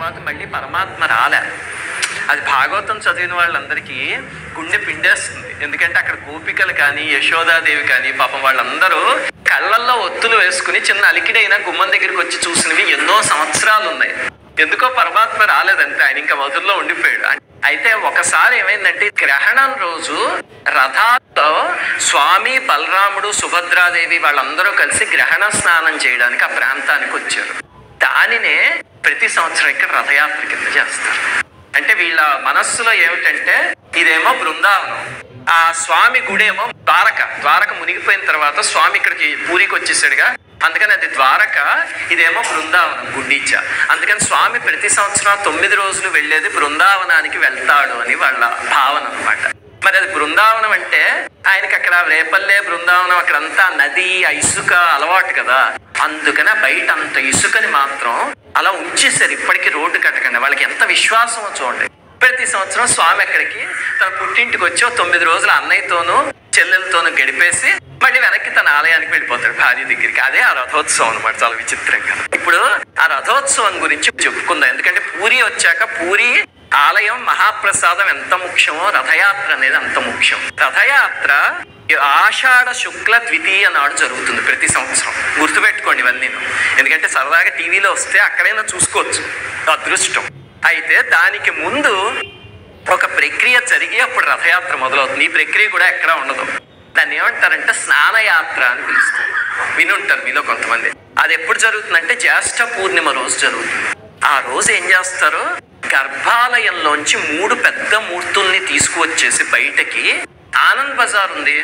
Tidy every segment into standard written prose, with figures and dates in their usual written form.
తర్వాత మళ్ళీ పరమాత్మ రాలే. అది భాగవతం చదివిన వాళ్ళందరికీ గుండె పిండేస్తుంది. ఎందుకంటే అక్కడ గోపికలు కానీ యశోదాదేవి కానీ పాపం వాళ్ళందరూ కళ్ళల్లో ఒత్తులు వేసుకుని చిన్న అలికిడైన గుమ్మం దగ్గరికి వచ్చి చూసినవి ఎన్నో సంవత్సరాలు ఉన్నాయి. ఎందుకో పరమాత్మ రాలేదంటే ఆయన ఇంకా మధురలో ఉండిపోయాడు. అయితే ఒకసారి ఏమైందంటే గ్రహణం రోజు రథాల్లో స్వామి, బలరాముడు, సుభద్రాదేవి వాళ్ళందరూ కలిసి గ్రహణ స్నానం చేయడానికి ఆ ప్రాంతానికి వచ్చారు. దానినే ప్రతి సంవత్సరం ఇక్కడ రథయాత్ర కింద చేస్తారు. అంటే వీళ్ళ మనస్సులో ఏమిటంటే ఇదేమో బృందావనం, ఆ స్వామి గుడేమో ద్వారక మునిగిపోయిన తర్వాత స్వామి ఇక్కడికి పూరికి వచ్చేసాడుగా, అందుకని అది ద్వారక, ఇదేమో బృందావనం గుండీచ. అందుకని స్వామి ప్రతి సంవత్సరం 9 రోజులు వెళ్ళేది బృందావనానికి వెళ్తాడు అని వాళ్ళ భావన అనమాట. మరి అది బృందావనం అంటే ఆయనకి అక్కడ రేపల్లె బృందావనం అక్కడంతా నది, ఇసుక అలవాటు కదా, అందుకని బయట అంత ఇసుకని మాత్రం అలా ఉంచేసారు. ఇప్పటికీ రోడ్డు కట్టకండి. వాళ్ళకి ఎంత విశ్వాసమో చూడండి. ప్రతి సంవత్సరం స్వామి అక్కడికి తన పుట్టింటికి వచ్చి 9 రోజులు అన్నయ్యతోనూ చెల్లెలతోనూ గడిపేసి మళ్ళీ వెనక్కి తన ఆలయానికి వెళ్ళిపోతాడు, భార్య దగ్గరికి. అదే ఆ రథోత్సవం అనమాట. చాలా విచిత్రంగా. ఇప్పుడు ఆ రథోత్సవం గురించి చెప్పుకుందాం. ఎందుకంటే పూరి వచ్చాక పూరి ఆలయం మహాప్రసాదం ఎంత ముఖ్యమో రథయాత్ర అనేది అంత ముఖ్యం. రథయాత్ర ఆషాఢ శుక్ల ద్వితీయ నాడు జరుగుతుంది ప్రతి సంవత్సరం. గుర్తుపెట్టుకోండి ఇవన్నీ. ఎందుకంటే సరదాగా టీవీలో వస్తే అక్కడైనా చూసుకోవచ్చు, అదృష్టం. అయితే దానికి ముందు ఒక ప్రక్రియ జరిగి అప్పుడు రథయాత్ర మొదలవుతుంది. ఈ ప్రక్రియ కూడా ఎక్కడా ఉండదు. దాన్ని ఏమంటారంటే స్నానయాత్ర అని పిలుస్తారు. వినుంటారు మీలో కొంతమంది. అది ఎప్పుడు జరుగుతుందంటే జ్యేష్ఠ పూర్ణిమ రోజు జరుగుతుంది. ఆ రోజు ఏం చేస్తారు, గర్భాలయంలోంచి 3 పెద్ద మూర్తుల్ని తీసుకువచ్చేసి బయటకి ఆనంద్ బజార్ ఉంది.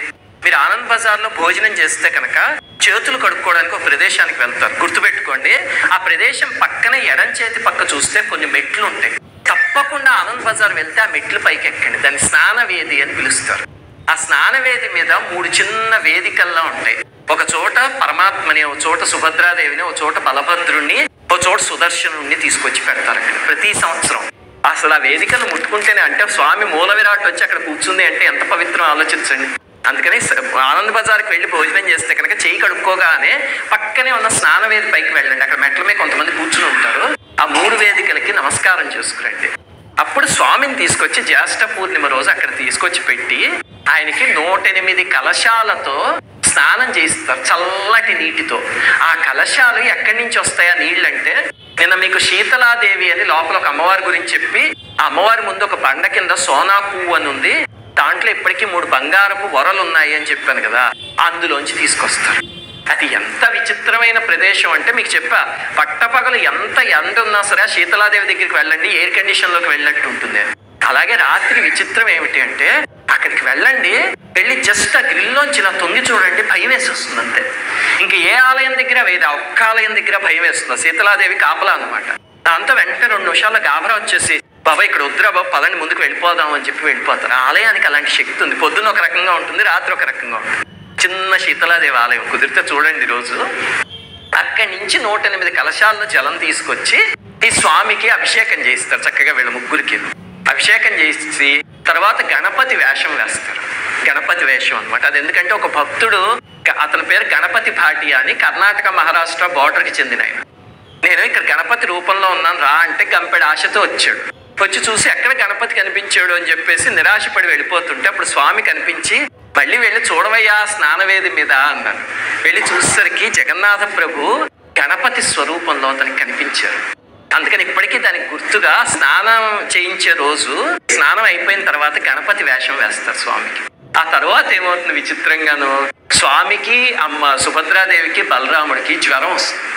మీరు ఆనంద్ బజార్లో భోజనం చేస్తే కనుక చేతులు కడుక్కోవడానికి ఒక ప్రదేశానికి వెళ్తారు. గుర్తుపెట్టుకోండి, ఆ ప్రదేశం పక్కన ఎడం చేతి పక్క చూస్తే కొన్ని మెట్లు ఉంటాయి. తప్పకుండా ఆనంద్ బజార్ వెళ్తే ఆ మెట్లు పైకి ఎక్కండి. దాన్ని స్నానవేది అని పిలుస్తారు. ఆ స్నానవేది మీద 3 చిన్న వేదికల్లా ఉంటాయి. ఒక చోట పరమాత్మని, ఒక చోట సుభద్రాదేవిని, ఒక చోట బలభద్రుణ్ణి, ఒక చోట సుదర్శనుణ్ణి తీసుకొచ్చి పెడతారు అక్కడ ప్రతి సంవత్సరం. అసలు ఆ వేదికలు ముట్టుకుంటేనే, అంటే స్వామి మూల విరాట్ వచ్చి అక్కడ కూర్చుంది అంటే ఎంత పవిత్రం ఆలోచించండి. అందుకని ఆనంద్ బజార్కి వెళ్ళి భోజనం చేస్తే కనుక చేయి కడుక్కోగానే పక్కనే ఉన్న స్నానవేది పైకి వెళ్ళండి. అక్కడ మెట్ల మీద కొంతమంది కూర్చుని ఉంటారు. ఆ 3 వేదికలకి నమస్కారం చేసుకురండి. అప్పుడు స్వామిని తీసుకొచ్చి జ్యేష్ఠ పూర్ణిమ రోజు అక్కడ తీసుకొచ్చి పెట్టి ఆయనకి 108 కలశాలతో స్నానం చేయిస్తారు, చల్లటి నీటితో. ఆ కలశాలు ఎక్కడి నుంచి వస్తాయా నీళ్ళంటే, నిన్న మీకు శీతలాదేవి అని లోపల ఒక అమ్మవారి గురించి చెప్పి, ఆ అమ్మవారి ముందు ఒక బండ కింద సోనా పువ్వు అని ఉంది, దాంట్లో ఇప్పటికీ 3 బంగారపు వరలు ఉన్నాయి అని చెప్పాను కదా, అందులోంచి తీసుకొస్తారు. అది ఎంత విచిత్రమైన ప్రదేశం అంటే మీకు చెప్పా, పట్టపగలు ఎంత ఎండ ఉన్నా సరే శీతలాదేవి దగ్గరికి వెళ్ళండి, ఎయిర్ కండిషన్ లోకి వెళ్ళినట్టు ఉంటుంది. అలాగే రాత్రి విచిత్రం ఏమిటి అంటే, అక్కడికి వెళ్ళండి, వెళ్ళి జస్ట్ ఆ గ్రిల్లోంచి ఇలా తొంగి చూడండి, భయం వేసేస్తుంది అంతే. ఇంక ఏ ఆలయం దగ్గర వేది, ఒక్క ఆలయం దగ్గర భయం వేస్తుంది. శీతలాదేవి కాపలా అనమాట. దాంతో వెంటనే 2 నిమిషాల్లో గాబరా వచ్చేసి, బాబా ఇక్కడ వద్దురా బాబు, పదండి ముందుకు వెళ్ళిపోదాం అని చెప్పి వెళ్ళిపోతారు. ఆ ఆలయానికి అలాంటి శక్తి ఉంది. పొద్దున్న ఒక రకంగా ఉంటుంది, రాత్రి ఒక రకంగా ఉంటుంది. చిన్న శీతలాదేవి ఆలయం, కుదిరితే చూడండి రోజు. అక్కడి నుంచి 108 కలశాలను జలం తీసుకొచ్చి ఈ స్వామికి అభిషేకం చేయిస్తారు. చక్కగా వీళ్ళ ముగ్గురికి అభిషేకం చేసి తర్వాత గణపతి వేషం వేస్తారు. గణపతి వేషం అనమాట. అది ఎందుకంటే ఒక భక్తుడు, అతని పేరు గణపతి భాటియా అని, కర్ణాటక మహారాష్ట్ర బార్డర్కి చెందిన ఆయన. నేను ఇక్కడ గణపతి రూపంలో ఉన్నాను రా అంటే గంపెడు ఆశతో వచ్చాడు. వచ్చి చూసి ఎక్కడ గణపతి కనిపించాడు అని చెప్పేసి నిరాశపడి వెళ్ళిపోతుంటే అప్పుడు స్వామి కనిపించి, మళ్ళీ వెళ్ళి చూడవయ్యా స్నానవేది మీద అన్నాను. వెళ్ళి చూసేసరికి జగన్నాథ ప్రభు గణపతి స్వరూపంలో అతనికి కనిపించారు. అందుకని ఇప్పటికీ దానికి గుర్తుగా స్నానం చేయించే రోజు, స్నానం అయిపోయిన తర్వాత గణపతి వేషం వేస్తారు స్వామికి. ఆ తర్వాత ఏమవుతుంది విచిత్రంగాను, స్వామికి, అమ్మ సుభద్రాదేవికి, బలరాముడికి జ్వరం వస్తుంది.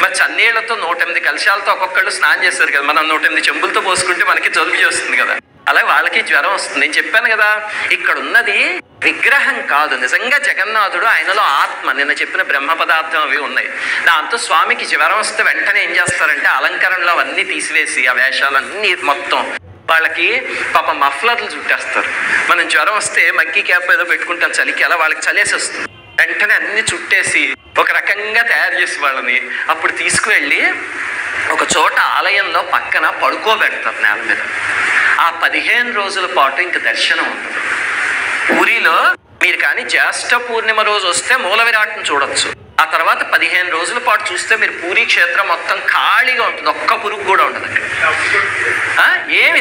మరి చన్నీళ్లతో 108 కలశాలతో ఒక్కొక్కళ్ళు స్నానం చేస్తారు కదా, మనం 108 చెంబులతో పోసుకుంటే మనకి జలుబు చేస్తుంది కదా, అలాగే వాళ్ళకి జ్వరం వస్తుంది. నేను చెప్పాను కదా, ఇక్కడ ఉన్నది విగ్రహం కాదు, నిజంగా జగన్నాథుడు, ఆయనలో ఆత్మ. నిన్న చెప్పిన బ్రహ్మ పదార్థం అవి ఉన్నాయి. దాంతో స్వామికి జ్వరం వస్తే వెంటనే ఏం చేస్తారంటే అలంకరణలో అవన్నీ తీసివేసి ఆ వేషాలన్నీ మొత్తం వాళ్ళకి పాప మఫ్లర్లు చుట్టేస్తారు. మనం జ్వరం వస్తే మగ్గి క్యాప్ ఏదో పెట్టుకుంటాం చలికి, అలా వాళ్ళకి చలేసి వస్తుంది. వెంటనే అన్ని చుట్టేసి ఒక రకంగా తయారు చేసి వాళ్ళని అప్పుడు తీసుకువెళ్ళి ఒక చోట ఆలయంలో పక్కన పడుకోబెడతారు నేల మీద. ఆ 15 రోజుల పాటు ఇంక దర్శనం ఉంటుంది. పూరిలో మీరు కానీ జ్యేష్ఠ పూర్ణిమ రోజు వస్తే మూల విరాట్ను చూడొచ్చు. ఆ తర్వాత 15 రోజుల పాటు చూస్తే మీరు పూరీ క్షేత్రం మొత్తం ఖాళీగా ఉంటుంది, ఒక్క పురుగు కూడా ఉండదు అక్కడ. ఏమి